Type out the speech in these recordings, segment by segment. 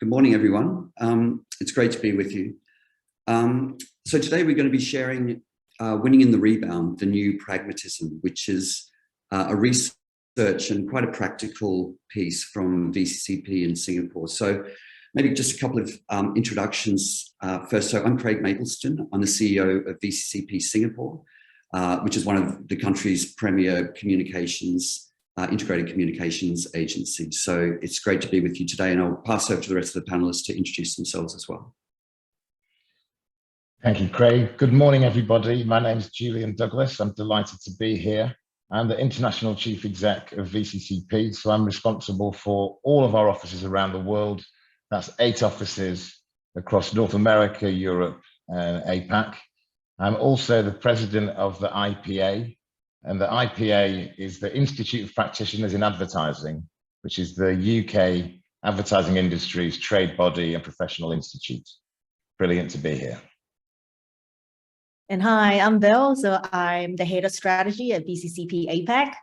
Good morning, everyone. It's great to be with you. So today we're going to be sharing Winning in the Rebound, the new Pragmatism, which is a research and quite a practical piece from VCCP in Singapore. So maybe just a couple of introductions first. So I'm Craig Mapleston. I'm the CEO of VCCP Singapore, which is one of the country's premier integrated communications agency. So it's great to be with you today, and I'll pass over to the rest of the panelists to introduce themselves as well. Thank you, Craig. Good morning, everybody. My name is Julian Douglas. I'm delighted to be here. I'm the International Chief Exec of VCCP, so I'm responsible for all of our offices around the world. That's 8 offices across North America, Europe, and APAC. I'm also the president of the IPA, and the IPA is the Institute of Practitioners in Advertising, which is the UK advertising industry's trade body and professional institute. Brilliant to be here. And hi, I'm Bel. So I'm the head of strategy at VCCP APAC.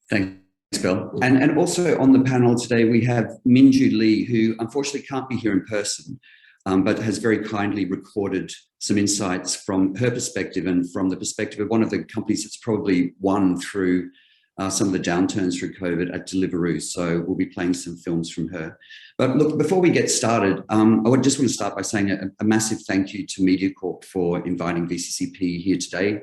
Thanks, Bel. And also on the panel today, we have Minjoo Lee, who unfortunately can't be here in person, but has very kindly recorded some insights from her perspective and from the perspective of one of the companies that's probably won through some of the downturns through COVID at Deliveroo. So we'll be playing some films from her. But look, before we get started, I just want to start by saying a massive thank you to Mediacorp for inviting VCCP here today.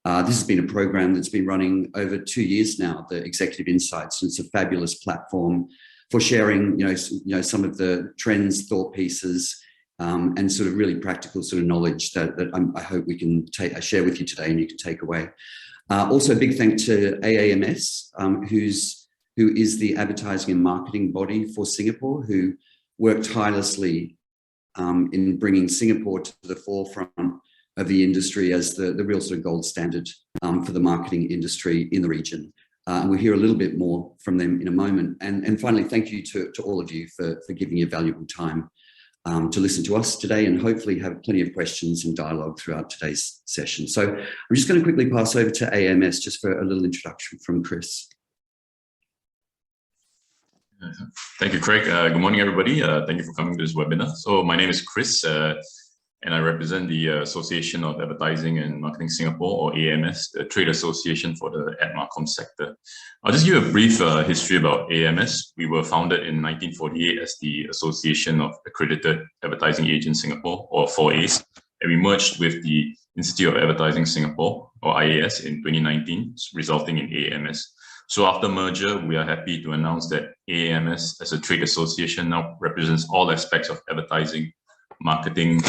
This has been a program that's been running over 2 years now, the Executive Insights, and it's a fabulous platform for sharing, some of the trends, thought pieces, and sort of really practical sort of knowledge that I hope we can share with you today and you can take away. Also, a big thank to AAMS, who is the advertising and marketing body for Singapore, who worked tirelessly in bringing Singapore to the forefront of the industry as the real sort of gold standard for the marketing industry in the region. And we'll hear a little bit more from them in a moment. And finally, thank you to all of you for giving your valuable time to listen to us today, and hopefully have plenty of questions and dialogue throughout today's session. So I'm just going to quickly pass over to AMS just for a little introduction from Chris. Thank you, Craig. Good morning, everybody. Thank you for coming to this webinar. So my name is Chris, and I represent the Association of Advertising and Marketing Singapore, or AAMS, the trade association for the ad marcom sector. I'll just give a brief history about AAMS. We were founded in 1948 as the Association of Accredited Advertising Agents Singapore, or 4As, and we merged with the Institute of Advertising Singapore, or IAS, in 2019, resulting in AAMS. So after merger, we are happy to announce that AAMS, as a trade association, now represents all aspects of advertising, marketing,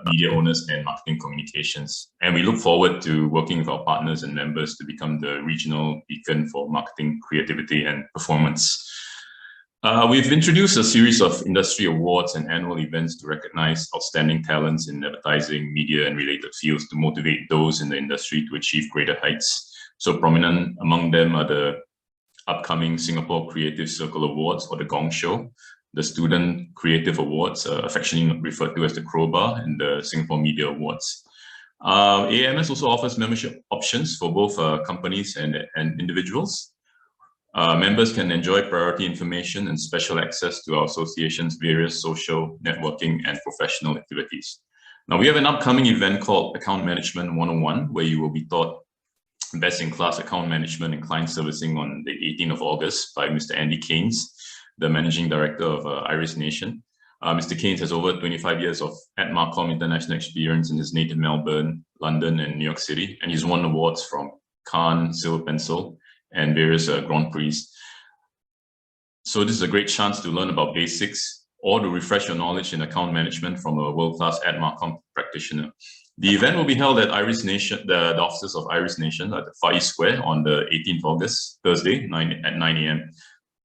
media owners, and marketing communications. And we look forward to working with our partners and members to become the regional beacon for marketing, creativity, and performance. We've introduced a series of industry awards and annual events to recognize outstanding talents in advertising, media, and related fields to motivate those in the industry to achieve greater heights. So prominent among them are the upcoming Singapore Creative Circle Awards, or the Gong Show, the Student Creative Awards, affectionately referred to as the Crowbar, and the Singapore Media Awards. AAMS also offers membership options for both companies and individuals. Members can enjoy priority information and special access to our association's various social, networking, and professional activities. Now, we have an upcoming event called Account Management 101, where you will be taught best-in-class account management and client servicing on the 18th of August by Mr. Andy Keynes, the Managing Director of Iris Nation. Mr. Keynes has over 25 years of ad marcom international experience in his native Melbourne, London, and New York City, and he's won awards from Cannes, Silver Pencil, and various Grand Prix. So this is a great chance to learn about basics or to refresh your knowledge in account management from a world-class ad marcom practitioner. The event will be held at Iris Nation, the offices of Iris Nation at the Far East Square on the 18th of August, Thursday, at 9 a.m.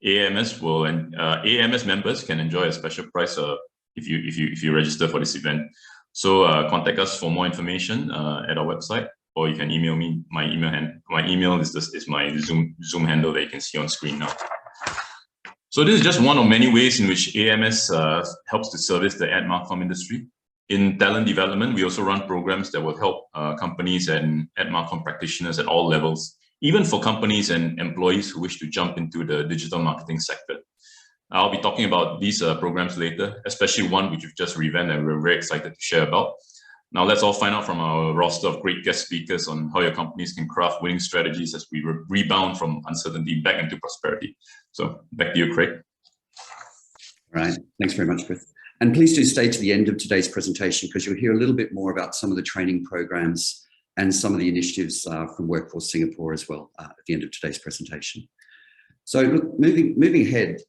AAMS members can enjoy a special price if you register for this event. So contact us for more information at our website, or you can email me. My email is my Zoom handle that you can see on screen now. So this is just one of many ways in which AAMS helps to service the ad marcom industry. In talent development, we also run programs that will help companies and ad marcom practitioners at all levels, even for companies and employees who wish to jump into the digital marketing sector. I'll be talking about these programs later, especially one which we've just revamped and we're very excited to share about. Now let's all find out from our roster of great guest speakers on how your companies can craft winning strategies as we rebound from uncertainty back into prosperity. So back to you, Craig. All right, thanks very much, Chris. And please do stay to the end of today's presentation because you'll hear a little bit more about some of the training programs and some of the initiatives from Workforce Singapore as well at the end of today's presentation. So look, moving ahead,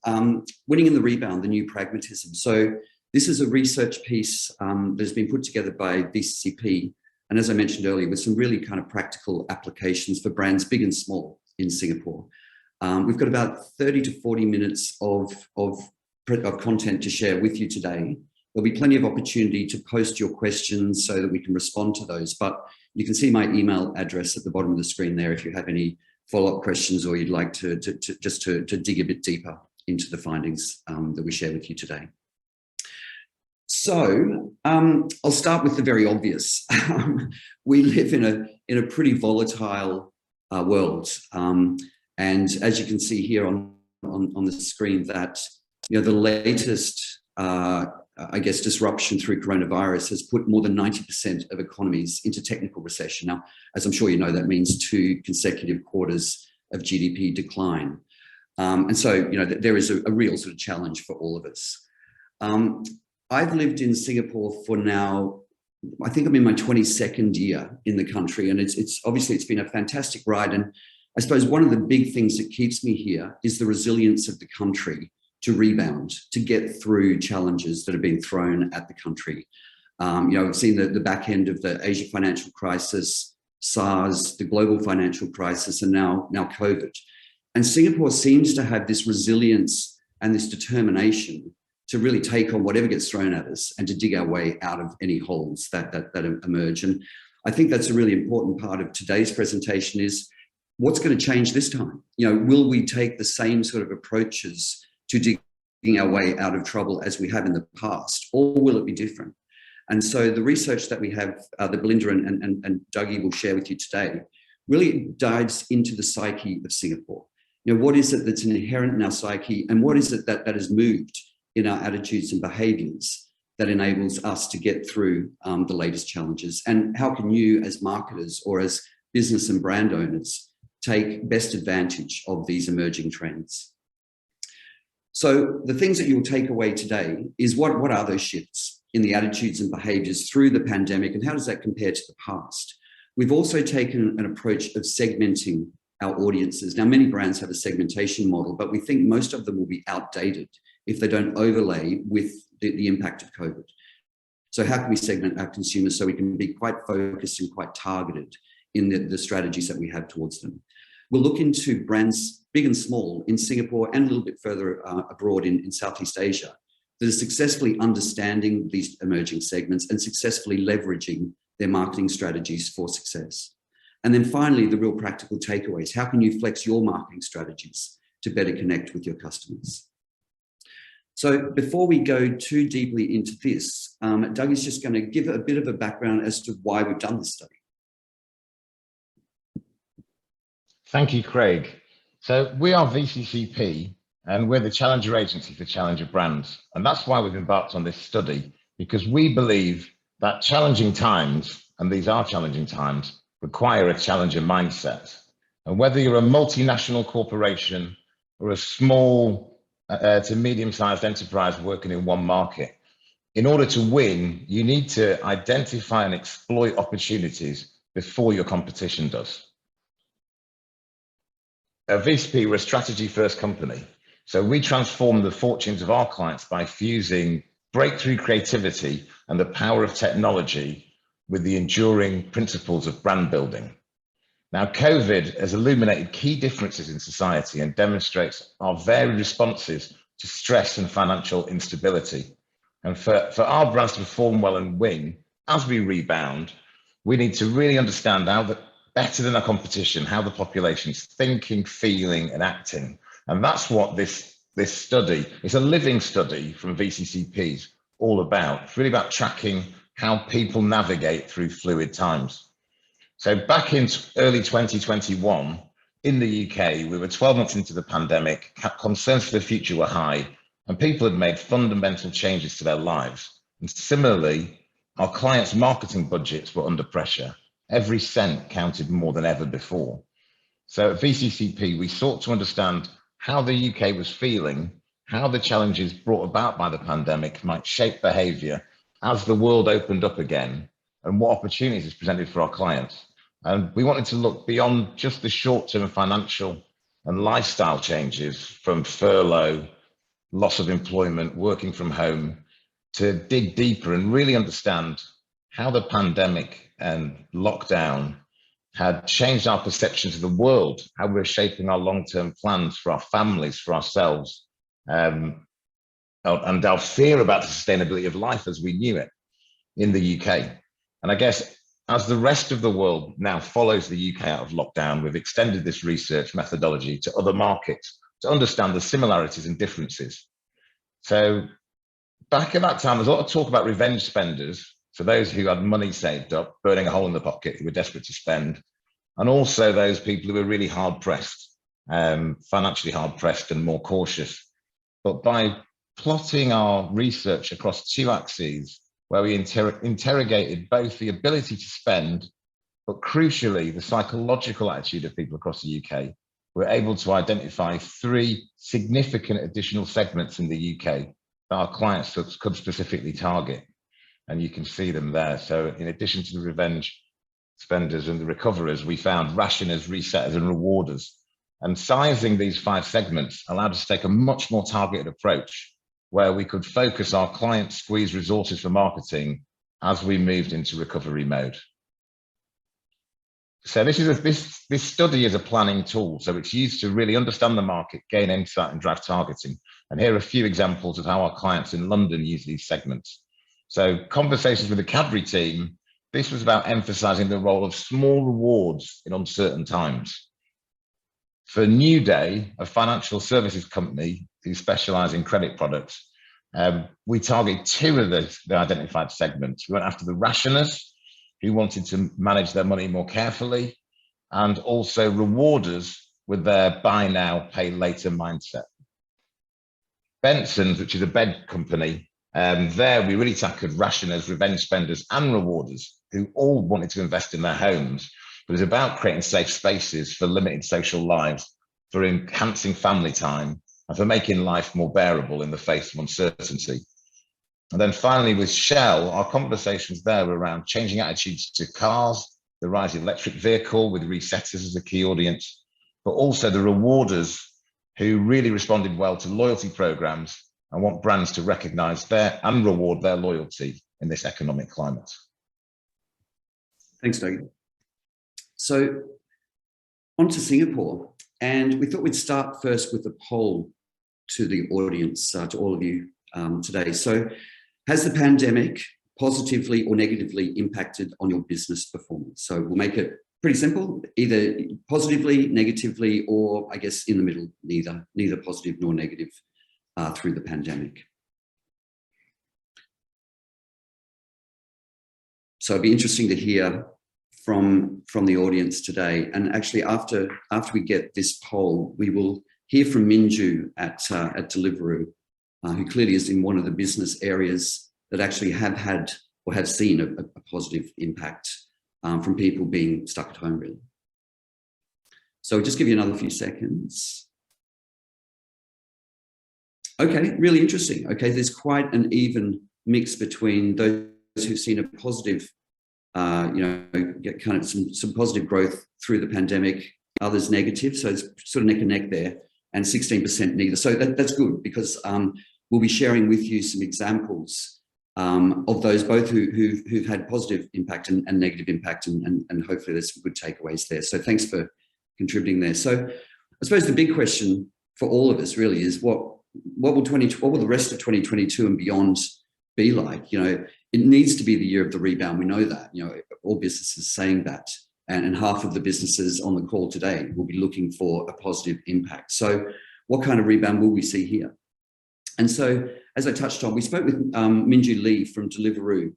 winning in the rebound, the new pragmatism. So this is a research piece that has been put together by VCCP, and as I mentioned earlier, with some really kind of practical applications for brands big and small in Singapore. We've got about 30 to 40 minutes of content to share with you today. There'll be plenty of opportunity to post your questions so that we can respond to those, but you can see my email address at the bottom of the screen there if you have any follow-up questions or you'd like to dig a bit deeper into the findings that we share with you today. So I'll start with the very obvious. We live in a pretty volatile world, and as you can see here on the screen, that the latest I guess disruption through coronavirus has put more than 90% of economies into technical recession. Now, as I'm sure you know, that means 2 consecutive quarters of GDP decline, and so there is a real sort of challenge for all of us. I've lived in Singapore for now, I think I'm in my 22nd year in the country, and it's obviously it's been a fantastic ride. And I suppose one of the big things that keeps me here is the resilience of the country to rebound, to get through challenges that are being thrown at the country. We've seen the back end of the Asia financial crisis, SARS, the global financial crisis, and now COVID. And Singapore seems to have this resilience and this determination to really take on whatever gets thrown at us and to dig our way out of any holes that emerge. And I think that's a really important part of today's presentation is what's going to change this time? Will we take the same sort of approaches to digging our way out of trouble as we have in the past, or will it be different? And so the research that we have, that Belynda and Dougie will share with you today, really dives into the psyche of Singapore. What is it that's inherent in our psyche, and what is it that has moved in our attitudes and behaviours that enables us to get through the latest challenges? And how can you as marketers or as business and brand owners take best advantage of these emerging trends? So the things that you'll take away today is what are those shifts in the attitudes and behaviours through the pandemic, and how does that compare to the past? We've also taken an approach of segmenting our audiences. Now, many brands have a segmentation model, but we think most of them will be outdated if they don't overlay with the impact of COVID. So how can we segment our consumers so we can be quite focused and quite targeted in the strategies that we have towards them? We'll look into brands big and small in Singapore and a little bit further abroad in Southeast Asia that are successfully understanding these emerging segments and successfully leveraging their marketing strategies for success. And then finally, the real practical takeaways. How can you flex your marketing strategies to better connect with your customers? So before we go too deeply into this, Doug is just going to give a bit of a background as to why we've done this study. Thank you, Craig. So we are VCCP, and we're the Challenger Agency for Challenger Brands. And that's why we've embarked on this study, because we believe that challenging times, and these are challenging times, require a challenger mindset. And whether you're a multinational corporation or a small to medium-sized enterprise working in one market, in order to win, you need to identify and exploit opportunities before your competition does. At VCP, we're a strategy-first company. So we transform the fortunes of our clients by fusing breakthrough creativity and the power of technology with the enduring principles of brand building. Now, COVID has illuminated key differences in society and demonstrates our varied responses to stress and financial instability. And for our brands to perform well and win, as we rebound, we need to really understand how better than our competition, how the population's thinking, feeling, and acting. And that's what this study, it's a living study from VCCP's all about. It's really about tracking how people navigate through fluid times. So back in early 2021, in the UK, we were 12 months into the pandemic, concerns for the future were high, and people had made fundamental changes to their lives. And similarly, our clients' marketing budgets were under pressure. Every cent counted more than ever before. So at VCCP, we sought to understand how the UK was feeling, how the challenges brought about by the pandemic might shape behaviour as the world opened up again, and what opportunities is presented for our clients. And we wanted to look beyond just the short-term financial and lifestyle changes from furlough, loss of employment, working from home, to dig deeper and really understand how the pandemic and lockdown had changed our perceptions of the world, how we're shaping our long-term plans for our families, for ourselves, and our fear about the sustainability of life as we knew it in the UK. And I guess as the rest of the world now follows the UK out of lockdown, we've extended this research methodology to other markets to understand the similarities and differences. So back at that time, there's a lot of talk about revenge spenders. So those who had money saved up, burning a hole in the pocket, who were desperate to spend, and also those people who were really hard pressed, financially hard pressed and more cautious. But by plotting our research across two axes, where we interrogated both the ability to spend, but crucially, the psychological attitude of people across the UK, we're able to identify three significant additional segments in the UK that our clients could specifically target. And you can see them there. So in addition to the revenge spenders and the recoverers, we found rationers, resetters, and rewarders. And sizing these 5 segments allowed us to take a much more targeted approach, where we could focus our client squeeze resources for marketing as we moved into recovery mode. So this study is a planning tool. So it's used to really understand the market, gain insight, and drive targeting. And here are a few examples of how our clients in London use these segments. So conversations with the Cadbury team, this was about emphasizing the role of small rewards in uncertain times. For New Day, a financial services company who specialize in credit products, we target 2 of the identified segments. We went after the rationers, who wanted to manage their money more carefully, and also rewarders with their buy now, pay later mindset. Benson's, which is a bed company, there we really tackled rationers, revenge spenders, and rewarders, who all wanted to invest in their homes. But it's about creating safe spaces for limited social lives, for enhancing family time, and for making life more bearable in the face of uncertainty. And then finally with Shell, our conversations there were around changing attitudes to cars, the rise of electric vehicle with resetters as a key audience, but also the rewarders who really responded well to loyalty programs and want brands to recognize their and reward their loyalty in this economic climate. Thanks, Doug. So on to Singapore. And we thought we'd start first with a poll to the audience, to all of you today. So has the pandemic positively or negatively impacted on your business performance? So we'll make it pretty simple, either positively, negatively, or I guess in the middle, neither positive nor negative through the pandemic. So it'd be interesting to hear from the audience today. And actually after we get this poll, we will hear from Minjoo at Deliveroo, who clearly is in one of the business areas that actually have had or have seen a positive impact from people being stuck at home, really. So I'll just give you another few seconds. Okay, really interesting. Okay, there's quite an even mix between those who've seen a positive, get kind of some positive growth through the pandemic, others negative. So it's sort of neck and neck there, and 16% neither. So that's good, because we'll be sharing with you some examples of those both who've had positive impact and negative impact, and hopefully there's some good takeaways there. So thanks for contributing there. So I suppose the big question for all of us really is what will the rest of 2022 and beyond be like? You know, it needs to be the year of the rebound. We know that, you know, all businesses saying that, and half of the businesses on the call today will be looking for a positive impact. So what kind of rebound will we see here? And so, as I touched on, we spoke with Minjoo Lee from Deliveroo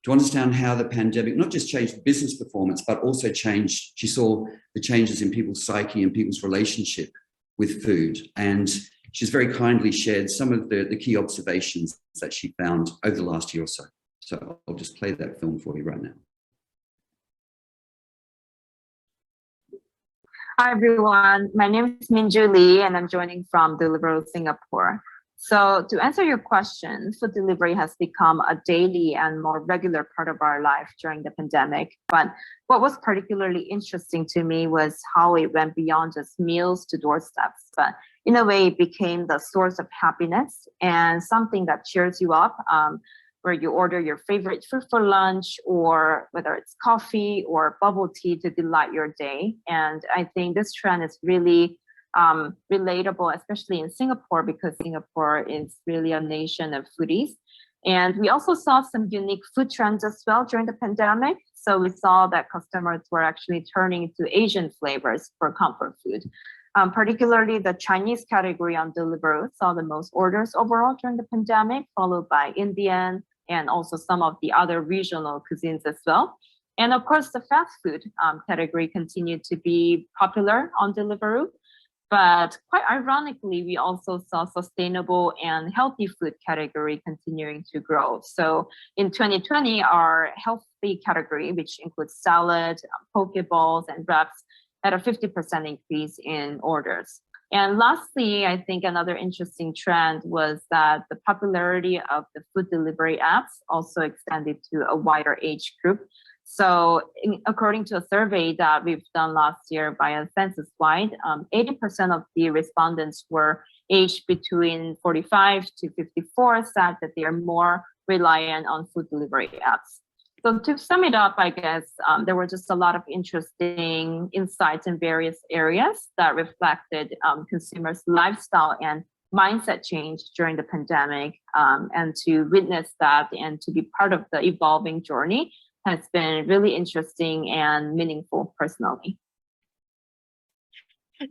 to understand how the pandemic not just changed business performance, but also she saw the changes in people's psyche and people's relationship with food. And she's very kindly shared some of the key observations that she found over the last year or so. So I'll just play that film for you right now. Hi everyone, my name is Minjoo and I'm joining from Deliveroo Singapore. So to answer your question, food delivery has become a daily and more regular part of our life during the pandemic. But what was particularly interesting to me was how it went beyond just meals to doorsteps, but in a way it became the source of happiness and something that cheers you up, where you order your favorite food for lunch, or whether it's coffee or bubble tea to delight your day. And I think this trend is really relatable, especially in Singapore, because Singapore is really a nation of foodies. And we also saw some unique food trends as well during the pandemic. So we saw that customers were actually turning to Asian flavors for comfort food. Particularly the Chinese category on Deliveroo saw the most orders overall during the pandemic, followed by Indian and also some of the other regional cuisines as well. And of course, the fast food category continued to be popular on Deliveroo. But quite ironically, we also saw sustainable and healthy food category continuing to grow. So in 2020, our healthy category, which includes salad, poke bowls, and wraps, had a 50% increase in orders. And lastly, I think another interesting trend was that the popularity of the food delivery apps also extended to a wider age group. So according to a survey that we've done last year by a census-wide, 80% of the respondents were aged between 45 to 54, said that they are more reliant on food delivery apps. So to sum it up, I guess there were just a lot of interesting insights in various areas that reflected consumers' lifestyle and mindset change during the pandemic. And to witness that and to be part of the evolving journey has been really interesting and meaningful personally.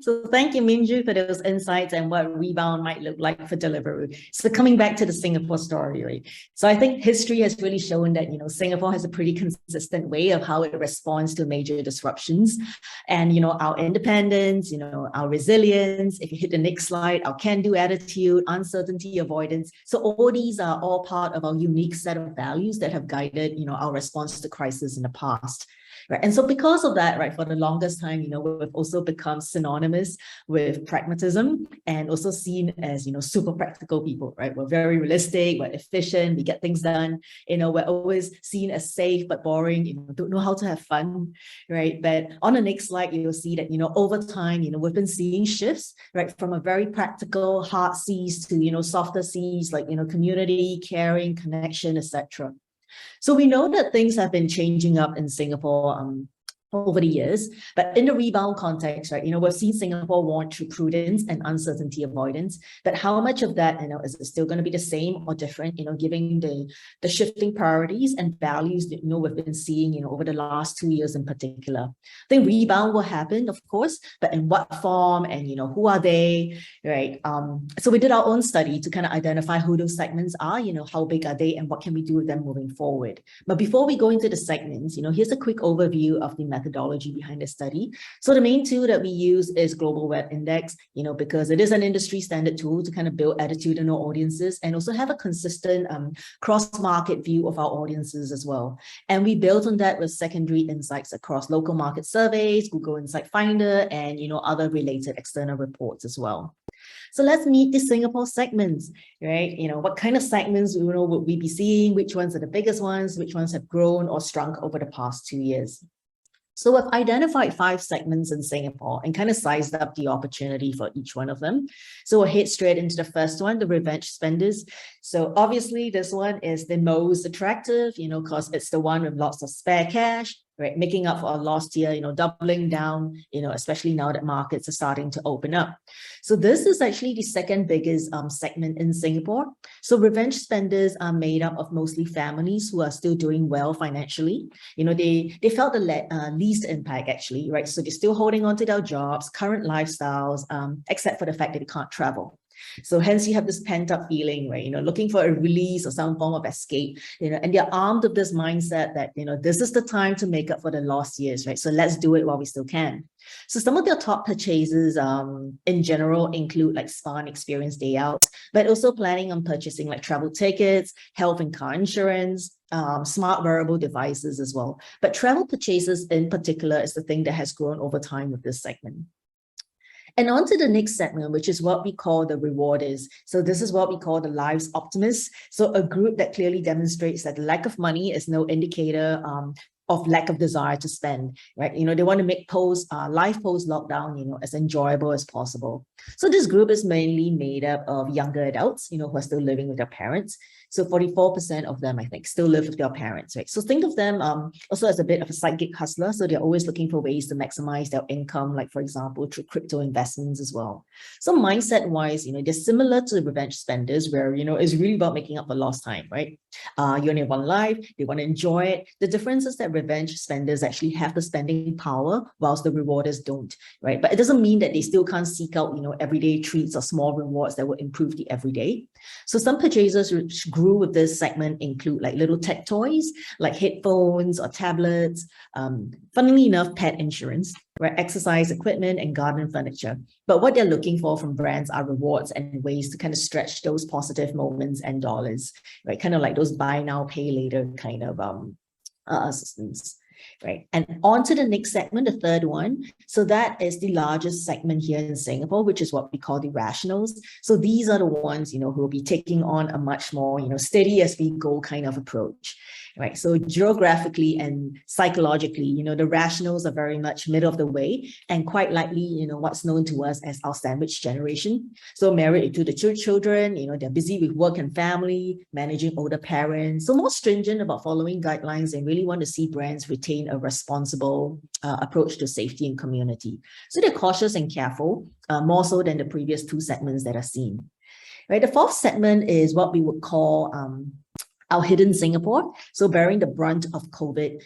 So thank you, Minjoo, for those insights and what Rebound might look like for Deliveroo. So coming back to the Singapore story, right? So I think history has really shown that, Singapore has a pretty consistent way of how it responds to major disruptions. And, our independence, our resilience, if you hit the next slide, our can-do attitude, uncertainty avoidance. So all these are all part of our unique set of values that have guided, our response to crisis in the past. Right. And so because of that, right, for the longest time, we've also become synonymous with pragmatism and also seen as, super practical people, right? We're very realistic, we're efficient, we get things done. We're always seen as safe but boring, don't know how to have fun, right? But on the next slide, you'll see that, over time, we've been seeing shifts, right, from a very practical hard C's to, softer C's like, community, caring, connection, etc. So we know that things have been changing up in Singapore over the years, but in the rebound context, right, we've seen Singapore warn through prudence and uncertainty avoidance, but how much of that, is it still going to be the same or different, given the shifting priorities and values that, we've been seeing, over the last 2 years in particular. I think rebound will happen, of course, but in what form and, who are they, right? So we did our own study to kind of identify who those segments are, how big are they and what can we do with them moving forward. But before we go into the segments, here's a quick overview of the methodology behind the study. So the main tool that we use is Global Web Index, because it is an industry standard tool to kind of build attitudinal audiences and also have a consistent cross-market view of our audiences as well. And we built on that with secondary insights across local market surveys, Google Insight Finder, and other related external reports as well. So let's meet the Singapore segments, right? What kind of segments would we be seeing? Which ones are the biggest ones? Which ones have grown or shrunk over the past 2 years? So we've identified 5 segments in Singapore and kind of sized up the opportunity for each one of them. So we'll head straight into the first one, the revenge spenders. So obviously this one is the most attractive, because it's the one with lots of spare cash, right? Making up for our lost year, doubling down, especially now that markets are starting to open up. So this is actually the second biggest segment in Singapore. So revenge spenders are made up of mostly families who are still doing well financially. They felt the least impact actually, right? So they're still holding on to their jobs, current lifestyles, except for the fact that they can't travel. So hence you have this pent up feeling, right? Looking for a release or some form of escape, and they're armed with this mindset that, this is the time to make up for the lost years, right? So let's do it while we still can. So some of their top purchases in general include like spa and experience day out, but also planning on purchasing like travel tickets, health and car insurance, smart wearable devices as well. But travel purchases in particular is the thing that has grown over time with this segment. And on to the next segment, which is what we call the rewarders. So this is what we call the lives optimists. So a group that clearly demonstrates that the lack of money is no indicator of lack of desire to spend, right? They want to make life post-lockdown, as enjoyable as possible. So this group is mainly made up of younger adults, who are still living with their parents. So 44% of them, I think, still live with their parents, right? So think of them also as a bit of a side gig hustler. So they're always looking for ways to maximize their income, like, for example, through crypto investments as well. So mindset-wise, they're similar to the revenge spenders where, it's really about making up for lost time, right? You only have one life, they want to enjoy it. The difference is that revenge spenders actually have the spending power whilst the rewarders don't, right? But it doesn't mean that they still can't seek out, everyday treats or small rewards that will improve the everyday. So some purchasers which grew with this segment include like little tech toys, like headphones or tablets, funnily enough, pet insurance, right? Exercise equipment and garden furniture. But what they're looking for from brands are rewards and ways to kind of stretch those positive moments and dollars, right? Kind of like those buy now, pay later kind of assistance. Right. And on to the next segment, the third one. So that is the largest segment here in Singapore, which is what we call the rationals. So these are the ones, who will be taking on a much more, steady as we go kind of approach. Right. So geographically and psychologically, the rationals are very much middle of the way and quite likely, what's known to us as our sandwich generation. So married to the children, they're busy with work and family, managing older parents. So more stringent about following guidelines and really want to see brands retain a responsible approach to safety and community. So they're cautious and careful, more so than the previous two segments that are seen. Right. The fourth segment is what we would call our hidden Singapore, so bearing the brunt of COVID,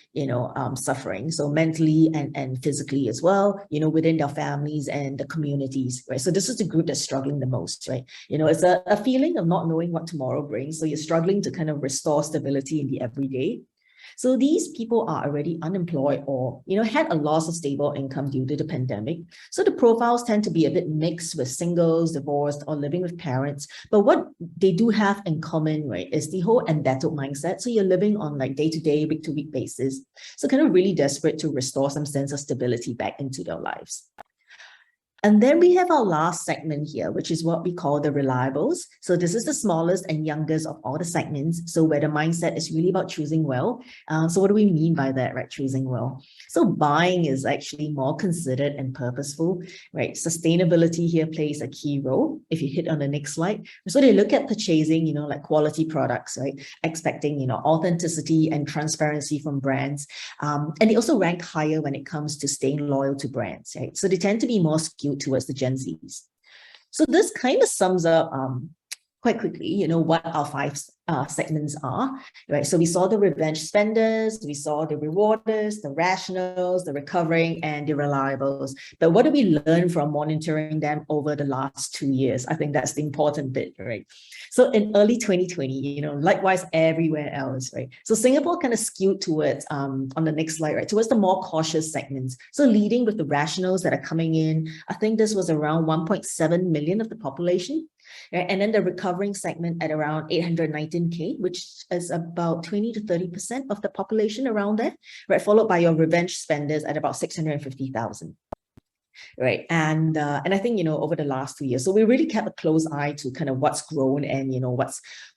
suffering, so mentally and physically as well, within their families and the communities, right? So this is the group that's struggling the most, right? It's a feeling of not knowing what tomorrow brings. So you're struggling to kind of restore stability in the everyday. So these people are already unemployed or, had a loss of stable income due to the pandemic. So the profiles tend to be a bit mixed with singles, divorced, or living with parents. But what they do have in common, right, is the whole embattled mindset. So you're living on like day-to-day, week-to-week basis. So kind of really desperate to restore some sense of stability back into their lives. And then we have our last segment here, which is what we call the reliables. So this is the smallest and youngest of all the segments. So where the mindset is really about choosing well. So what do we mean by that, right? Choosing well. So buying is actually more considered and purposeful, right? Sustainability here plays a key role. If you hit on the next slide. So they look at purchasing, like quality products, right? Expecting, authenticity and transparency from brands. And they also rank higher when it comes to staying loyal to brands, right? So they tend to be more skewed towards the Gen Zs. So this kind of sums up quite quickly, what our five segments are, right? So we saw the revenge spenders, we saw the rewarders, the rationals, the recovering, and the reliables. But what do we learn from monitoring them over the last 2 years? I think that's the important bit, right? So in early 2020, likewise everywhere else, right? So Singapore kind of skewed towards, on the next slide, right, towards the more cautious segments. So leading with the rationals that are coming in, I think this was around 1.7 million of the population. Right? And then the recovering segment at around 819K, which is about 20 to 30% of the population around there, right? Followed by your revenge spenders at about 650,000. Right. And I think, over the last 2 years, so we really kept a close eye to kind of what's grown and,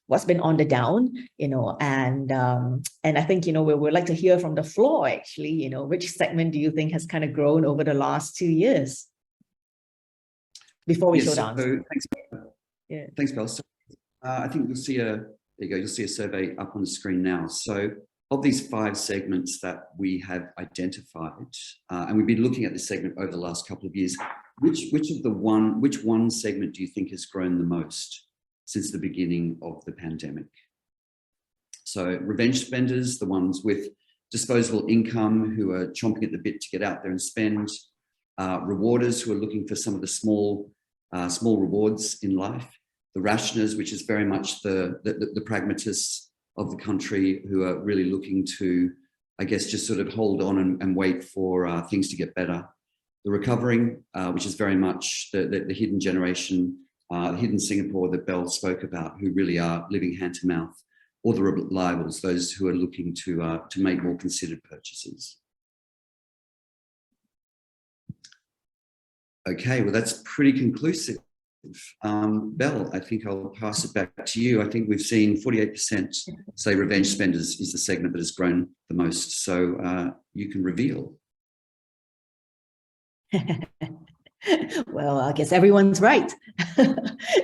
what's been on the down, and I think, we would like to hear from the floor, actually, which segment do you think has kind of grown over the last 2 years? Before we show down. So thanks, Bel. So, I think you'll see you'll see a survey up on the screen now. So of these 5 segments that we have identified, and we've been looking at this segment over the last couple of years, which one segment do you think has grown the most since the beginning of the pandemic? So revenge spenders, the ones with disposable income who are chomping at the bit to get out there and spend, rewarders who are looking for some of the small small rewards in life. The rationers, which is very much the pragmatists of the country who are really looking to, I guess, just sort of hold on and wait for things to get better. The recovering, which is very much the hidden generation, hidden Singapore that Belle spoke about, who really are living hand to mouth, or the reliables, those who are looking to make more considered purchases. Okay, well, that's pretty conclusive. Belle, I think I'll pass it back to you. I think we've seen 48% say revenge spenders is the segment that has grown the most. So you can reveal. Well, I guess everyone's right.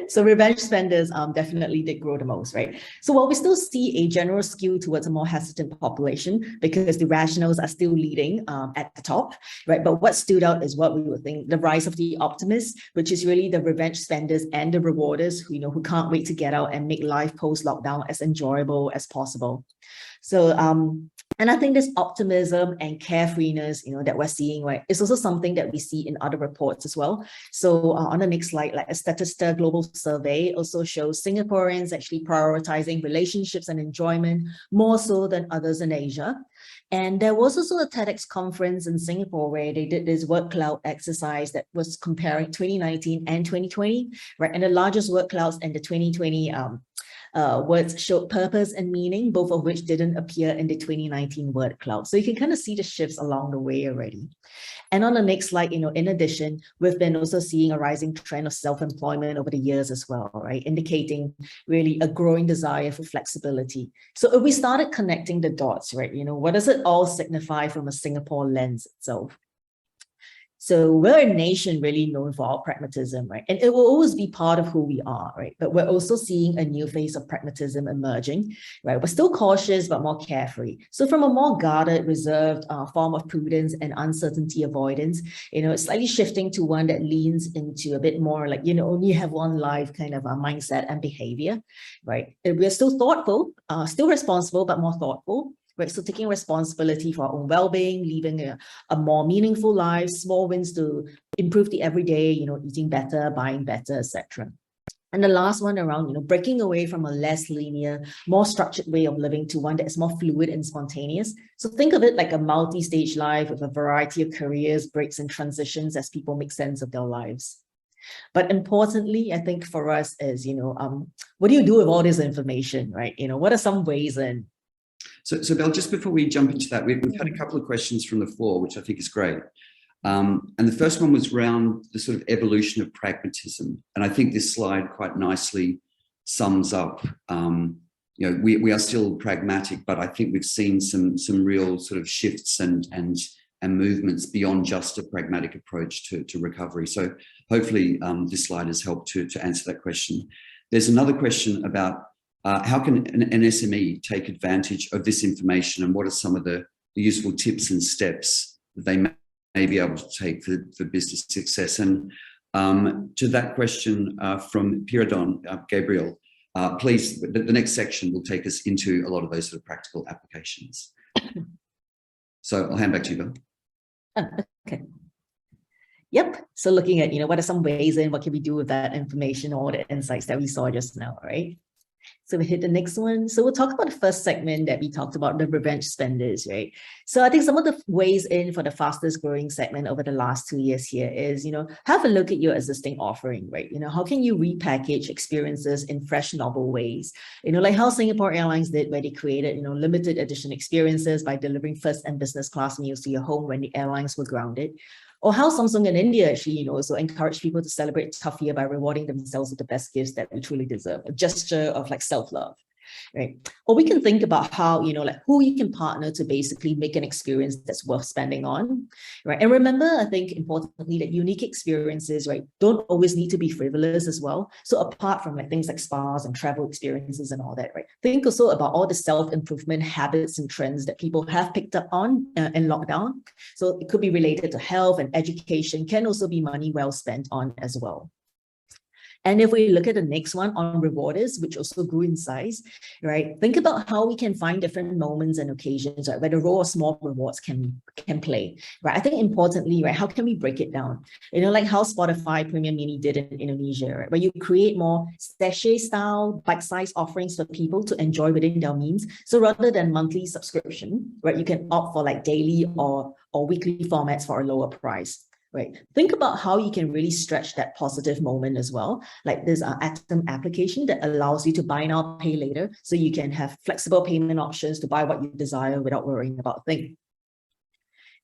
So revenge spenders definitely did grow the most, right? So while we still see a general skew towards a more hesitant population because the rationals are still leading at the top, right? But what stood out is what we would think, the rise of the optimists, which is really the revenge spenders and the rewarders who, who can't wait to get out and make life post-lockdown as enjoyable as possible. So, and I think this optimism and carefreeness, that we're seeing, right, is also something that we see in other reports as well. So on the next slide, like a Statista global survey also shows Singaporeans actually prioritizing relationships and enjoyment more so than others in Asia. And there was also a TEDx conference in Singapore where they did this word cloud exercise that was comparing 2019 and 2020, right? And the largest word clouds in the 2020 words showed purpose and meaning, both of which didn't appear in the 2019 word cloud. So you can kind of see the shifts along the way already. And on the next slide, in addition, we've been also seeing a rising trend of self-employment over the years as well, right? Indicating really a growing desire for flexibility. So if we started connecting the dots, right, what does it all signify from a Singapore lens itself? So we're a nation really known for our pragmatism, right? And it will always be part of who we are, right? But we're also seeing a new phase of pragmatism emerging, right? We're still cautious, but more carefree. So from a more guarded, reserved form of prudence and uncertainty avoidance, it's slightly shifting to one that leans into a bit more like, only have one life kind of a mindset and behavior, right? We're still thoughtful, still responsible, but more thoughtful. Right, so taking responsibility for our own well-being, living a more meaningful life, small wins to improve the everyday, eating better, buying better, etc. And the last one around, breaking away from a less linear, more structured way of living to one that is more fluid and spontaneous. So think of it like a multi-stage life with a variety of careers, breaks and transitions as people make sense of their lives. But importantly, I think for us is, what do you do with all this information, right? What are some ways in? So Belle, just before we jump into that, we've had a couple of questions from the floor, which I think is great. And the first one was around the sort of evolution of pragmatism. And I think this slide quite nicely sums up, we are still pragmatic, but I think we've seen some real sort of shifts and movements beyond just a pragmatic approach to recovery. So hopefully this slide has helped to answer that question. There's another question about how can an SME take advantage of this information, and what are some of the useful tips and steps that they may be able to take for business success? And to that question from Piradon, Gabriel, please, the next section will take us into a lot of those sort of practical applications. So I'll hand back to you, Belle. Oh, okay. Yep. So looking at, what are some ways and what can we do with that information or the insights that we saw just now, right? So we hit the next one. So we'll talk about the first segment that we talked about, the revenge spenders, right? So I think some of the ways in for the fastest growing segment over the last 2 years here is, have a look at your existing offering, right? How can you repackage experiences in fresh, novel ways? Like how Singapore Airlines did, where they created, limited edition experiences by delivering first and business class meals to your home when the airlines were grounded. Or how Samsung in India actually, also encourage people to celebrate tough year by rewarding themselves with the best gifts that we truly deserve, a gesture of like self-love, right? Or we can think about how, like who you can partner to basically make an experience that's worth spending on, right? And remember, I think importantly that unique experiences, right, don't always need to be frivolous as well. So apart from like things like spas and travel experiences and all that, right? Think also about all the self-improvement habits and trends that people have picked up on in lockdown. So it could be related to health and education, can also be money well spent on as well. And if we look at the next one on rewarders, which also grew in size, right? Think about how we can find different moments and occasions, right, where the role of small rewards can play, right? I think importantly, right, how can we break it down? Like how Spotify Premium Mini did in Indonesia, right? Where you create more sachet-style, bite-sized offerings for people to enjoy within their means. So rather than monthly subscription, right, you can opt for like daily or weekly formats for a lower price. Right. Think about how you can really stretch that positive moment as well. Like there's an Atom application that allows you to buy now, pay later. So you can have flexible payment options to buy what you desire without worrying about things.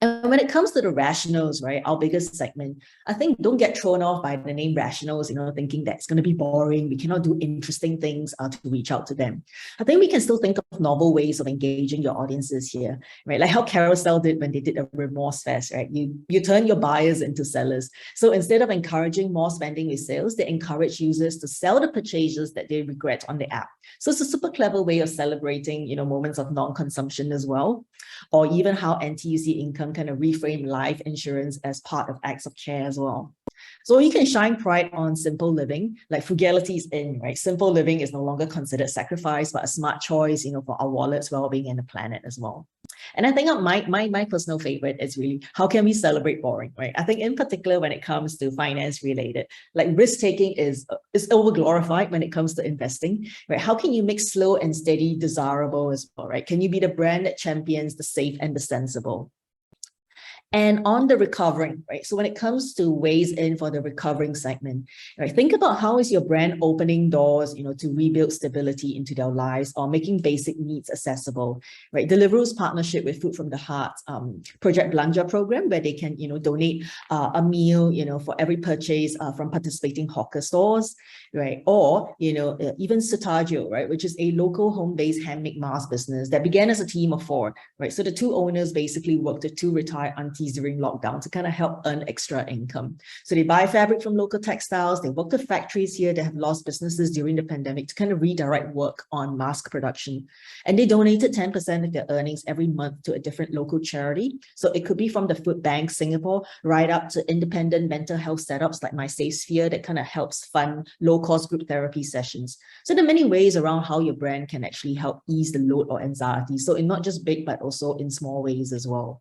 And when it comes to the rationals, right, our biggest segment, I think don't get thrown off by the name rationals, thinking that's going to be boring. We cannot do interesting things to reach out to them. I think we can still think of novel ways of engaging your audiences here, right? Like how Carousel did when they did a remorse fest, right? You turn your buyers into sellers. So instead of encouraging more spending with sales, they encourage users to sell the purchases that they regret on the app. So it's a super clever way of celebrating, moments of non-consumption as well, or even how NTUC Income kind of reframe life insurance as part of acts of care as well. So you can shine pride on simple living, like frugality is in, right? Simple living is no longer considered sacrifice, but a smart choice, for our wallets, well-being, and the planet as well. And I think my personal favorite is really how can we celebrate boring, right? I think in particular when it comes to finance related, like risk taking is over-glorified when it comes to investing, right? How can you make slow and steady desirable as well, right? Can you be the brand that champions the safe and the sensible? And on the recovering, right? So when it comes to ways in for the recovering segment, right? Think about how is your brand opening doors, to rebuild stability into their lives or making basic needs accessible, right? Deliveroo's partnership with Food from the Heart, Project Belynda program, where they can, donate a meal, for every purchase from participating hawker stores, right? Or, even Sutagio, right? Which is a local home-based handmade mask business that began as a team of 4, right? So the 2 owners basically worked with 2 retired aunties during lockdown to kind of help earn extra income. So they buy fabric from local textiles, they work with factories here that have lost businesses during the pandemic to kind of redirect work on mask production. And they donated 10% of their earnings every month to a different local charity. So it could be from the Food Bank Singapore right up to independent mental health setups like My Safe Sphere that kind of helps fund low-cost group therapy sessions. So there are many ways around how your brand can actually help ease the load or anxiety. So in not just big, but also in small ways as well.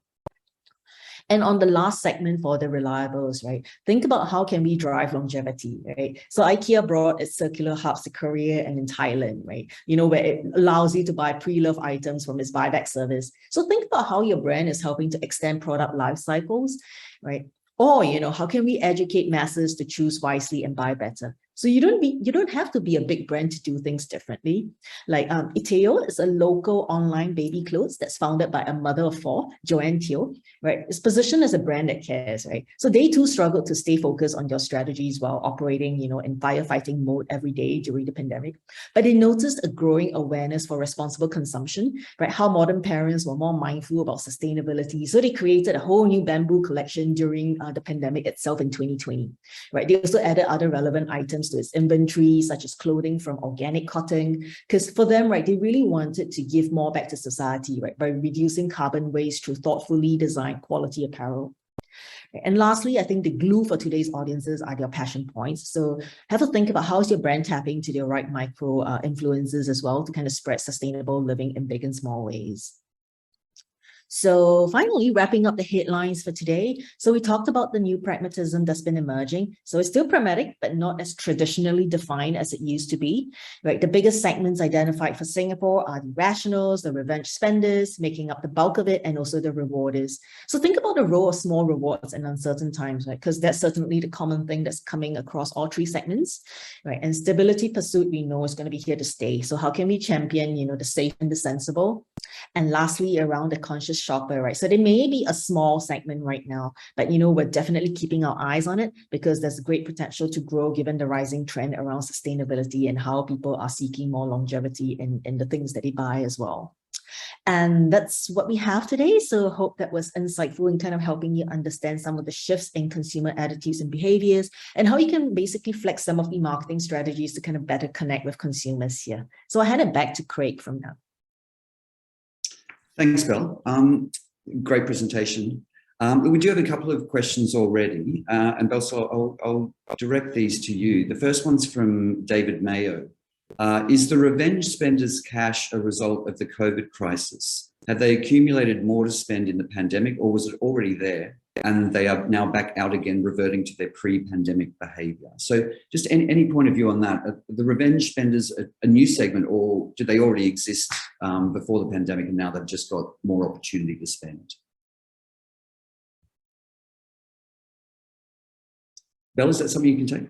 And on the last segment for the reliables, right? Think about how can we drive longevity, right? So IKEA brought its circular hubs to Korea and in Thailand, right? Where it allows you to buy pre-loved items from its buyback service. So think about how your brand is helping to extend product life cycles, right? Or, how can we educate masses to choose wisely and buy better? So you don't have to be a big brand to do things differently. Like Iteo is a local online baby clothes that's founded by a mother of 4, Joanne Teo, right? It's positioned as a brand that cares, right? So they too struggled to stay focused on their strategies while operating, in firefighting mode every day during the pandemic. But they noticed a growing awareness for responsible consumption, right? How modern parents were more mindful about sustainability. So they created a whole new bamboo collection during the pandemic itself in 2020, right? They also added other relevant items to its inventory, such as clothing from organic cotton, because for them, right, they really wanted to give more back to society, right, by reducing carbon waste through thoughtfully designed quality apparel. And lastly, I think the glue for today's audiences are their passion points. So have a think about how's your brand tapping to their right micro influences as well to kind of spread sustainable living in big and small ways. So finally, wrapping up the headlines for today. So we talked about the new pragmatism that's been emerging. So it's still pragmatic, but not as traditionally defined as it used to be, right? The biggest segments identified for Singapore are the rationals, the revenge spenders, making up the bulk of it, and also the rewarders. So think about the role of small rewards in uncertain times, right? Because that's certainly the common thing that's coming across all 3 segments, right? And stability pursuit, we know is going to be here to stay. So how can we champion, the safe and the sensible? And lastly, around the conscious shopper, right? So there may be a small segment right now, but we're definitely keeping our eyes on it because there's great potential to grow given the rising trend around sustainability and how people are seeking more longevity in the things that they buy as well. And that's what we have today. So I hope that was insightful in kind of helping you understand some of the shifts in consumer attitudes and behaviors and how you can basically flex some of the marketing strategies to kind of better connect with consumers here. So I hand it back to Craig from now. Thanks, Bel. Great presentation. We do have a couple of questions already, and Bel, I'll direct these to you. The first one's from David Mayo. Is the revenge spenders' cash a result of the COVID crisis? Have they accumulated more to spend in the pandemic, or was it already there and they are now back out again, reverting to their pre-pandemic behaviour? So just any point of view on that. Are the revenge spenders a new segment, or did they already exist before the pandemic and now they've just got more opportunity to spend? Bel, is that something you can take?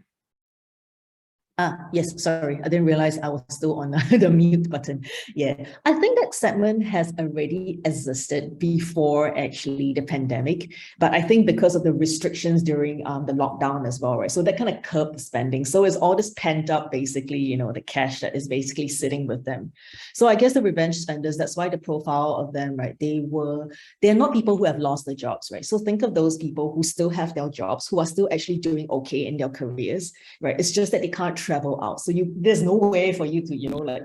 Yes, sorry, I didn't realize I was still on the mute button. Yeah, I think that segment has already existed before actually the pandemic, but I think because of the restrictions during the lockdown as well, right? So that kind of curbed the spending. So it's all this pent up, basically, you know, the cash that is basically sitting with them. So I guess the revenge spenders, that's why the profile of them, right? They're not people who have lost their jobs, right? So think of those people who still have their jobs, who are still actually doing okay in their careers, right? It's just that they can't travel out. So there's no way for you to, you know, like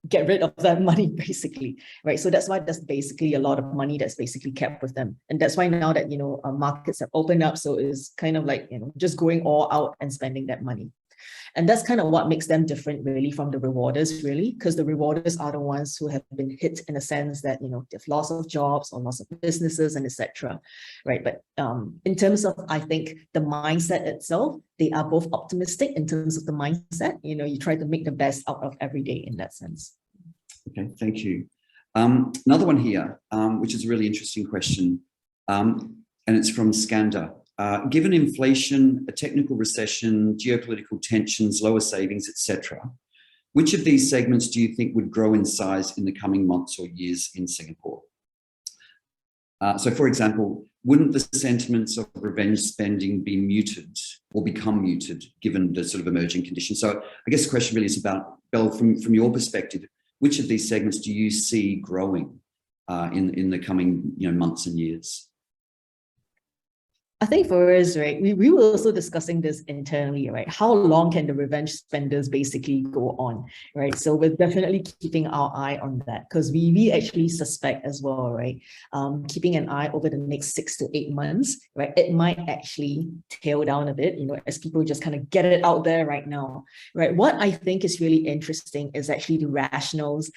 get rid of that money basically, right? So that's why there's basically a lot of money that's basically kept with them. And that's why now that, you know, markets have opened up, so it's kind of like, you know, just going all out and spending that money. And that's kind of what makes them different really from the rewarders, really, because the rewarders are the ones who have been hit in a sense that, you know, they've loss of jobs or loss of businesses and etc. Right. But in terms of, I think, the mindset itself, they are both optimistic in terms of the mindset. You know, you try to make the best out of every day in that sense. Okay, thank you. Another one here, which is a really interesting question, and it's from Skanda. Given inflation, a technical recession, geopolitical tensions, lower savings, etc., which of these segments do you think would grow in size in the coming months or years in Singapore? So, for example, wouldn't the sentiments of revenge spending be muted or become muted given the sort of emerging conditions? So I guess the question really is about, Bel, from your perspective, which of these segments do you see growing in the coming, you know, months and years? I think for us, right, we were also discussing this internally, right? How long can the revenge spenders basically go on, right? So we're definitely keeping our eye on that, because we actually suspect as well, right? Keeping an eye over the next 6 to 8 months, right? It might actually tail down a bit, you know, as people just kind of get it out there right now, right? What I think is really interesting is actually the rationals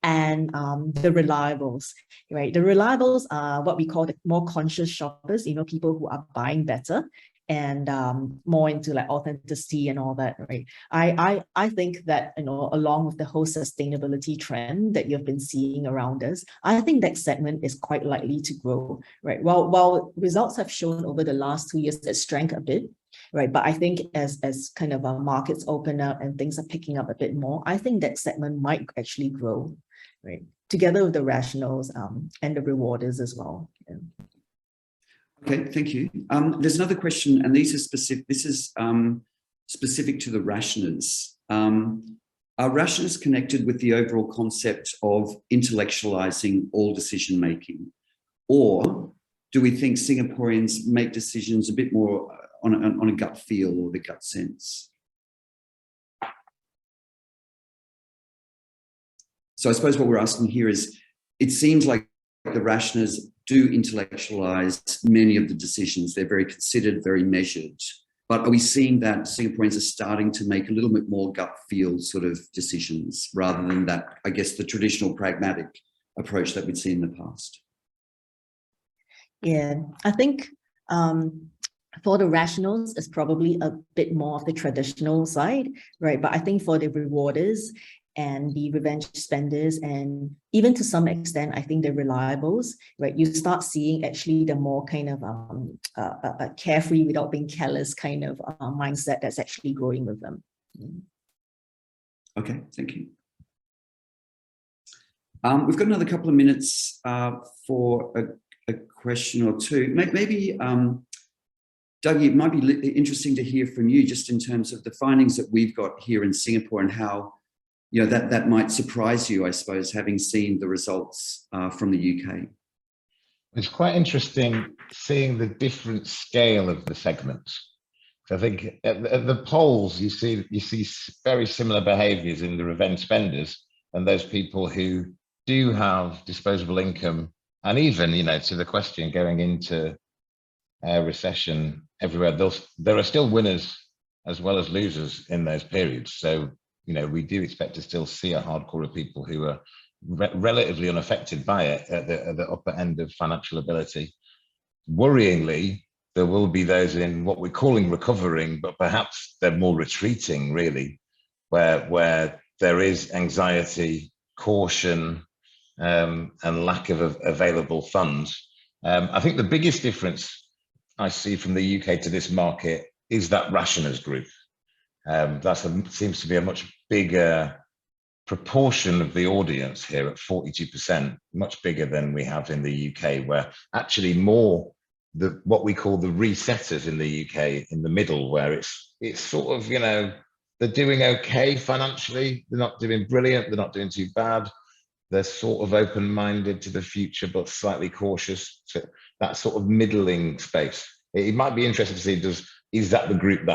and the reliables, right? The reliables are what we call the more conscious shoppers, you know, people who are buying better and more into like authenticity and all that, right? I think that, you know, along with the whole sustainability trend that you've been seeing around us, I think that segment is quite likely to grow, right? While results have shown over the last 2 years that it shrank a bit, right? But I think as kind of our markets open up and things are picking up a bit more, I think that segment might actually grow, right? Together with the rationals and the rewarders as well. Yeah. Okay, thank you. There's another question, and these are specific. This is specific to the rationers. Are rationers connected with the overall concept of intellectualizing all decision making, or do we think Singaporeans make decisions a bit more on a gut feel or the gut sense? So I suppose what we're asking here is, it seems like the rationers do intellectualize many of the decisions. They're very considered, very measured. But are we seeing that Singaporeans are starting to make a little bit more gut feel sort of decisions rather than that, I guess, the traditional pragmatic approach that we'd seen in the past? Yeah, I think for the rationals, it's probably a bit more of the traditional side, right? But I think for the rewarders and the revenge spenders, and even to some extent, I think the reliables, right? You start seeing actually the more kind of a carefree without being careless kind of mindset that's actually growing with them. Okay, thank you. We've got another couple of minutes for a question or two. Maybe, Doug, it might be interesting to hear from you just in terms of the findings that we've got here in Singapore and how, you know, that might surprise you, I suppose, having seen the results from the UK. It's quite interesting seeing the different scale of the segments. So I think at the polls, you see very similar behaviours in the revenge spenders and those people who do have disposable income, and even, you know, to the question going into recession everywhere, there are still winners as well as losers in those periods. So, you know, we do expect to still see a hardcore of people who are relatively unaffected by it at the upper end of financial ability. Worryingly, there will be those in what we're calling recovering, but perhaps they're more retreating, really, where there is anxiety, caution, and lack of available funds. I think the biggest difference I see from the UK to this market is that rationers group. That seems to be a much bigger proportion of the audience here at 42%, much bigger than we have in the UK, where actually more what we call the resetters in the UK in the middle, where it's sort of, you know, they're doing okay financially, they're not doing brilliant, they're not doing too bad, they're sort of open-minded to the future but slightly cautious. So that sort of middling space. It might be interesting to see, is that the group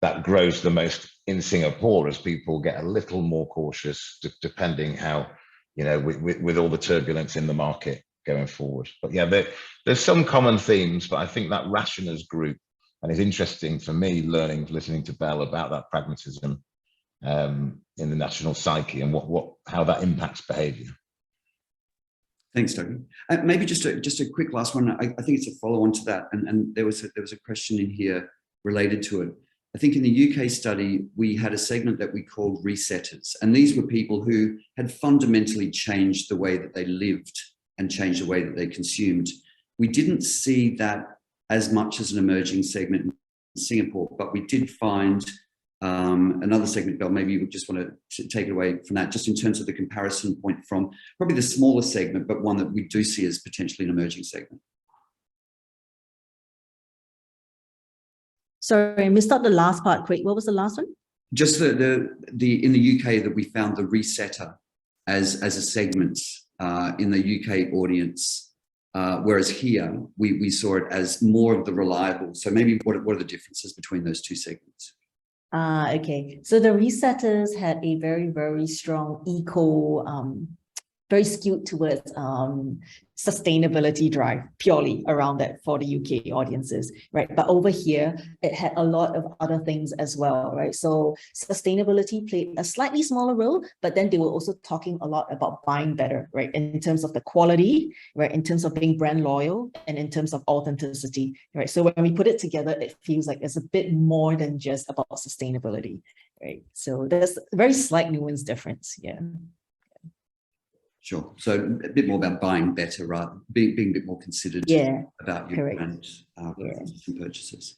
that grows the most in Singapore as people get a little more cautious, depending how, you know, with all the turbulence in the market going forward. But yeah, there's some common themes, but I think that rationers group, and it's interesting for me listening to Bell about that pragmatism in the national psyche and how that impacts behaviour. Thanks, Doug. Maybe just a quick last one. I think it's a follow on to that, and there was a question in here related to it. I think in the UK study, we had a segment that we called resetters, and these were people who had fundamentally changed the way that they lived and changed the way that they consumed. We didn't see that as much as an emerging segment in Singapore, but we did find another segment. Bell, maybe you just want to take it away from that, just in terms of the comparison point from probably the smaller segment, but one that we do see as potentially an emerging segment. Sorry, I missed out the last part, Craig. What was the last one? Just in the UK that we found the resetter as a segment in the UK audience, whereas here we saw it as more of the reliable. So maybe what are the differences between those two segments? Okay. So the resetters had a very, very strong very skewed towards sustainability drive purely around that for the UK audiences, right? But over here, it had a lot of other things as well, right? So sustainability played a slightly smaller role, but then they were also talking a lot about buying better, right? In terms of the quality, right? In terms of being brand loyal and in terms of authenticity, right? So when we put it together, it feels like it's a bit more than just about sustainability, right? So there's a very slight nuance difference, yeah. Sure. So a bit more about buying better, rather being a bit more considered about your brand and purchases.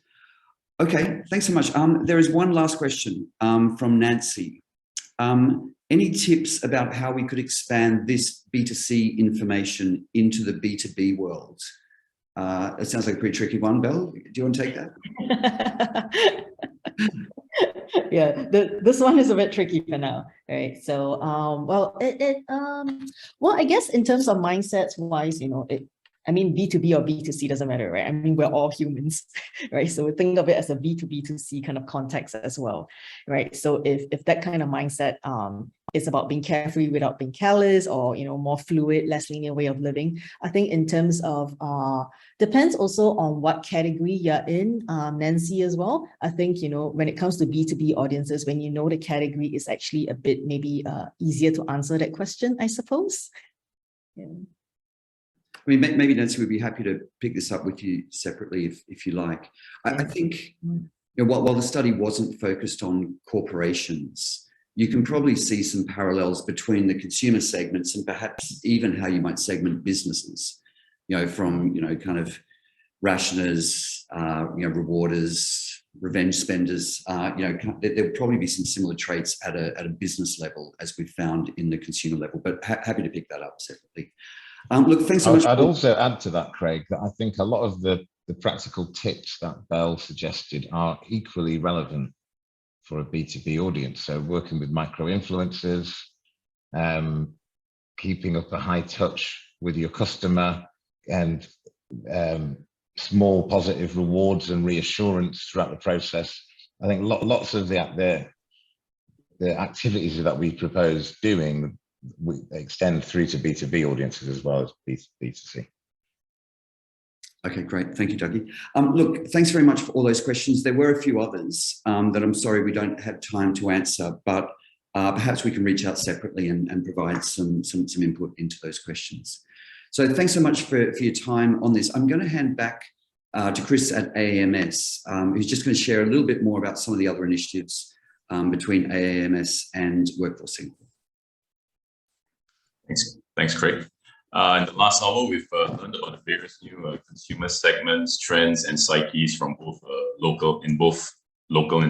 Okay, thanks so much. There is one last question from Nancy. Any tips about how we could expand this B2C information into the B2B world? It sounds like a pretty tricky one, Bell. Do you want to take that? Yeah, this one is a bit tricky for now, right? So, well, I guess in terms of mindsets wise, you know, I mean, B2B or B2C doesn't matter, right? I mean, we're all humans, right? So we think of it as a B2B2C kind of context as well, right? So if that kind of mindset is about being carefree without being careless, or, you know, more fluid, less linear way of living, I think in terms of, depends also on what category you're in, Nancy, as well. I think, you know, when it comes to B2B audiences, when you know the category, is actually a bit maybe easier to answer that question, I suppose. Yeah. I mean, maybe Nancy would be happy to pick this up with you separately if you like. I think, you know, while the study wasn't focused on corporations, you can probably see some parallels between the consumer segments and perhaps even how you might segment businesses, you know, from, you know, kind of rationers, you know, rewarders, revenge spenders, you know, there'll probably be some similar traits at a business level as we found in the consumer level, but happy to pick that up separately. Look, thanks so much. I'd also add to that, Craig, that I think a lot of the practical tips that Bell suggested are equally relevant for a B2B audience. So working with micro-influencers, keeping up a high touch with your customer, and small positive rewards and reassurance throughout the process. I think lots of the activities that we propose doing, we extend through to B2B audiences as well as B2C. Okay, great. Thank you, Dougie. Look, thanks very much for all those questions. There were a few others that I'm sorry we don't have time to answer, but perhaps we can reach out separately and provide some input into those questions. So thanks so much for your time on this. I'm going to hand back to Chris at AAMS, who's just going to share a little bit more about some of the other initiatives between AAMS and Workforce Singapore. Thanks, Craig. In the last hour, we've learned about the various new consumer segments, trends, and psyches from both local and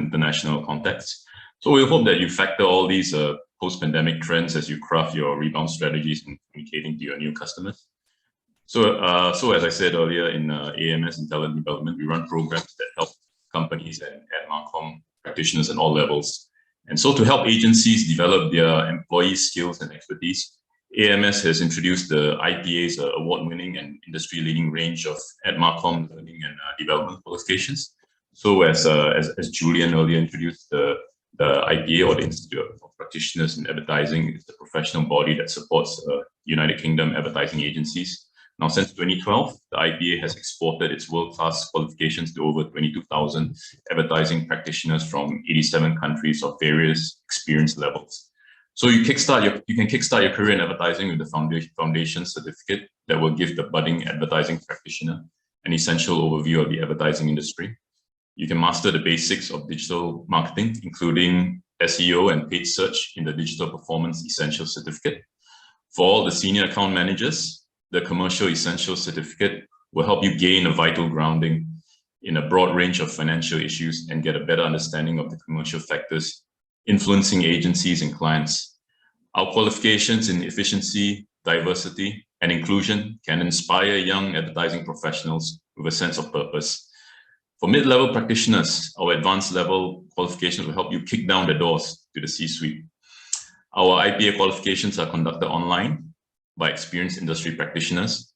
international contexts. So we hope that you factor all these post-pandemic trends as you craft your rebound strategies and communicating to your new customers. So as I said earlier, in AAMS and talent development, we run programs that help companies and Marcom practitioners at all levels. And so to help agencies develop their employee skills and expertise, AAMS has introduced the IPA's award-winning and industry-leading range of Marcom learning and development qualifications. So as Julian earlier introduced, the IPA, or the Institute of Practitioners in Advertising, is the professional body that supports United Kingdom advertising agencies. Now, since 2012, the IPA has exported its world-class qualifications to over 22,000 advertising practitioners from 87 countries of various experience levels. So you can kickstart your career in advertising with the foundation certificate that will give the budding advertising practitioner an essential overview of the advertising industry. You can master the basics of digital marketing, including SEO and paid search, in the Digital Performance Essential Certificate. For all the senior account managers, the Commercial Essential Certificate will help you gain a vital grounding in a broad range of financial issues and get a better understanding of the commercial factors influencing agencies and clients. Our qualifications in efficiency, diversity, and inclusion can inspire young advertising professionals with a sense of purpose. For mid-level practitioners, our advanced level qualifications will help you kick down the doors to the C-suite. Our IPA qualifications are conducted online by experienced industry practitioners.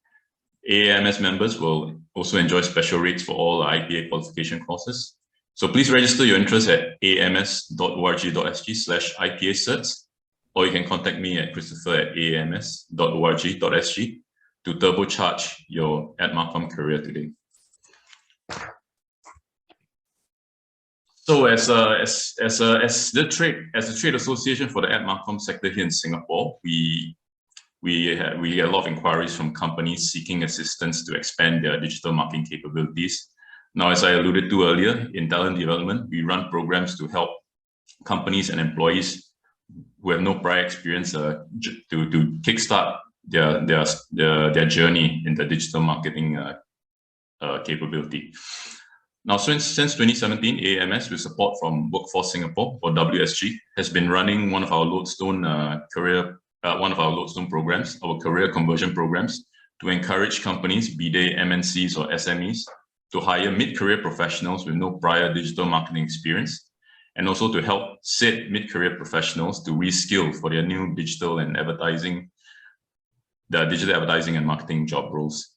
AAMS members will also enjoy special rates for all IPA qualification courses. So please register your interest at aams.org.sg/IPA certs, or you can contact me at christopher@aams.org.sg to turbocharge your Marcom career today. So as the trade association for the Marcom sector here in Singapore, we get a lot of inquiries from companies seeking assistance to expand their digital marketing capabilities. Now, as I alluded to earlier, in talent development, we run programs to help companies and employees who have no prior experience to kickstart their journey in the digital marketing capability. Now, since 2017, AAMS, with support from Workforce Singapore, or WSG, has been running one of our lodestone programs, our career conversion programs, to encourage companies, be they MNCs or SMEs, to hire mid-career professionals with no prior digital marketing experience, and also to help said mid-career professionals to reskill for their new digital advertising and marketing job roles.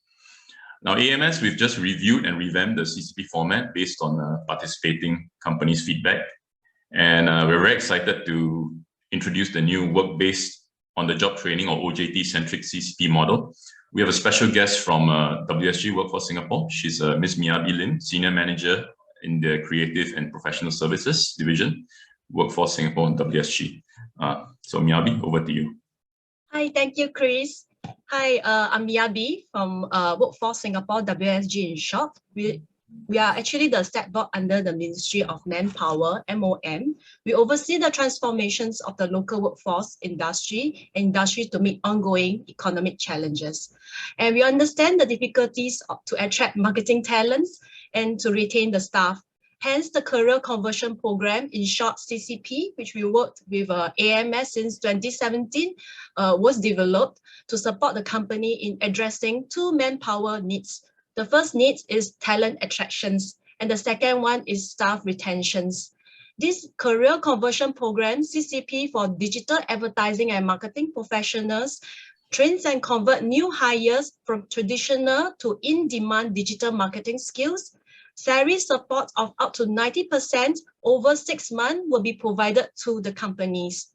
Now, AAMS, we've just reviewed and revamped the CCP format based on participating companies' feedback. And we're very excited to introduce the new work-based on-the-job training, or OJT-centric CCP model. We have a special guest from WSG, Workforce Singapore. She's Ms. Miyabi Lim, Senior Manager in the Creative and Professional Services Division, Workforce Singapore and WSG. So Miyabi, over to you. Hi, thank you, Chris. Hi, I'm Miyabi from Workforce Singapore, WSG in short. We are actually the state board under the Ministry of Manpower, MOM. We oversee the transformations of the local workforce industry to meet ongoing economic challenges. And we understand the difficulties to attract marketing talents and to retain the staff. Hence, the Career Conversion Program, in short CCP, which we worked with AAMS since 2017, was developed to support the company in addressing two manpower needs. The first need is talent attractions, and the second one is staff retentions. This Career Conversion Program, CCP, for digital advertising and marketing professionals, trains and convert new hires from traditional to in-demand digital marketing skills. Salary support of up to 90% over 6 months will be provided to the companies.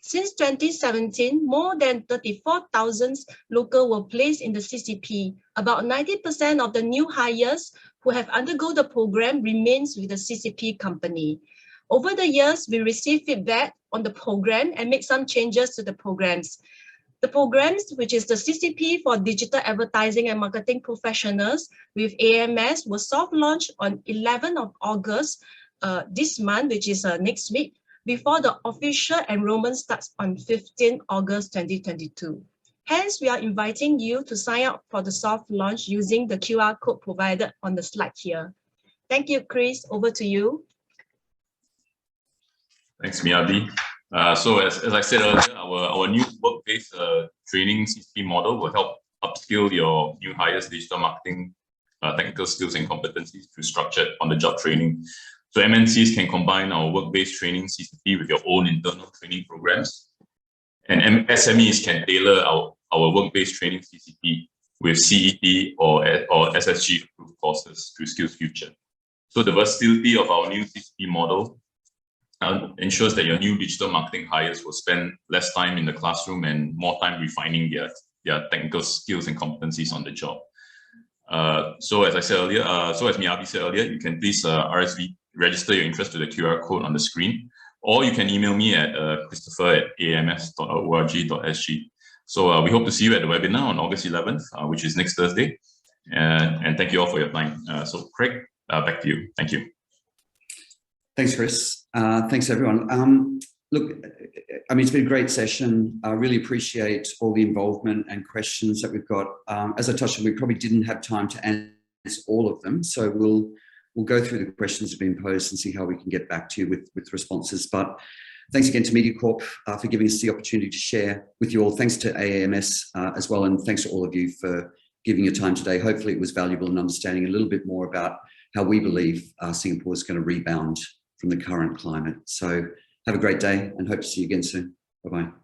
Since 2017, more than 34,000 locals were placed in the CCP. About 90% of the new hires who have undergone the program remains with the CCP company. Over the years, we received feedback on the program and made some changes to the programs. The programs, which is the CCP for Digital Advertising and Marketing Professionals with AAMS, was soft launched on 11th of August this month, which is next week, before the official enrollment starts on 15 August 2022. Hence, we are inviting you to sign up for the soft launch using the QR code provided on the slide here. Thank you, Chris. Over to you. Thanks, Miyabi. So as I said earlier, our new work-based training CCP model will help upskill your new hires' digital marketing technical skills and competencies through structured on-the-job training. So MNCs can combine our work-based training CCP with your own internal training programs. And SMEs can tailor our work-based training CCP with CET or SSG approved courses through SkillsFuture. So the versatility of our new CCP model ensures that your new digital marketing hires will spend less time in the classroom and more time refining their technical skills and competencies on the job. So as I said earlier, so as Miyabi said earlier, you can please register your interest to the QR code on the screen, or you can email me at christopher@aams.org.sg. So we hope to see you at the webinar on August 11th, which is next Thursday. And thank you all for your time. So Craig, back to you. Thank you. Thanks, Chris. Thanks, everyone. Look, I mean, it's been a great session. I really appreciate all the involvement and questions that we've got. As I touched on, we probably didn't have time to answer all of them. So we'll go through the questions that have been posed and see how we can get back to you with responses. But thanks again to Mediacorp for giving us the opportunity to share with you all. Thanks to AAMS as well. And thanks to all of you for giving your time today. Hopefully it was valuable in understanding a little bit more about how we believe Singapore is going to rebound from the current climate. So have a great day and hope to see you again soon. Bye-bye.